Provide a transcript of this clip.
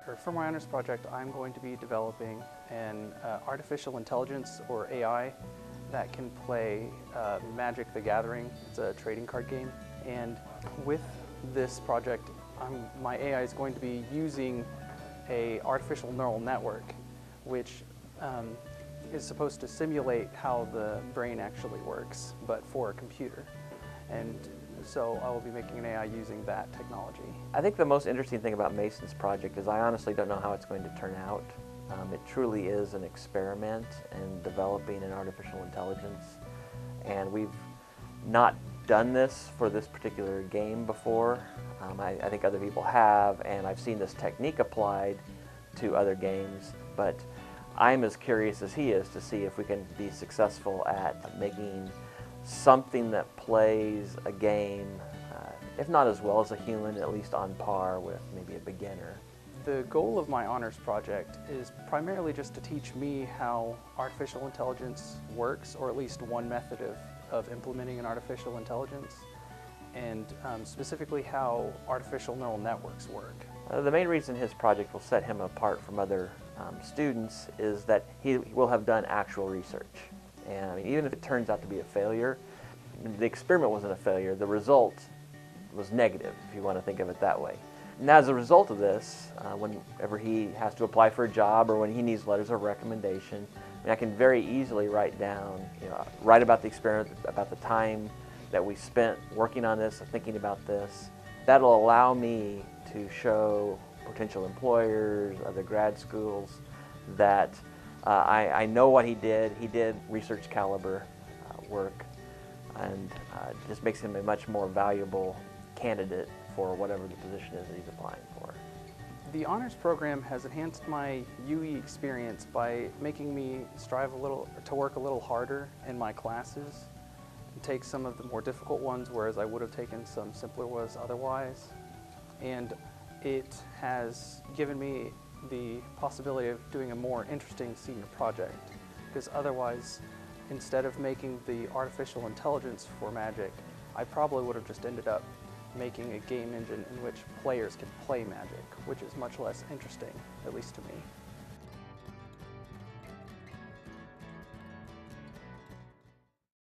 For my honors project, I'm going to be developing an artificial intelligence, or AI, that can play Magic: The Gathering. It's a trading card game. And with this project, my AI is going to be using a artificial neural network, which is supposed to simulate how the brain actually works, but for a computer. And so I will be making an AI using that technology. I think the most interesting thing about Mason's project is I honestly don't know how it's going to turn out. It truly is an experiment in developing an artificial intelligence, and we've not done this for this particular game before. I think other people have, and I've seen this technique applied to other games, but I'm as curious as he is to see if we can be successful at making something that plays a game, if not as well as a human, at least on par with maybe a beginner. The goal of my honors project is primarily just to teach me how artificial intelligence works, or at least one method of implementing an artificial intelligence, and specifically how artificial neural networks work. The main reason his project will set him apart from other students is that he will have done actual research. And I mean, even if it turns out to be a failure, the experiment wasn't a failure, the result was negative, if you want to think of it that way. And as a result of this, whenever he has to apply for a job or when he needs letters of recommendation, I can very easily write down, write about the experiment, about the time that we spent working on this, thinking about this. That'll allow me to show potential employers, other grad schools, that I know what he did. He did research caliber work, and just makes him a much more valuable candidate for whatever the position is that he's applying for. The honors program has enhanced my UE experience by making me strive to work a little harder in my classes and take some of the more difficult ones, whereas I would have taken some simpler ones otherwise. And it has given me the possibility of doing a more interesting senior project, because otherwise, instead of making the artificial intelligence for Magic, I probably would have just ended up making a game engine in which players can play Magic, which is much less interesting, at least to me.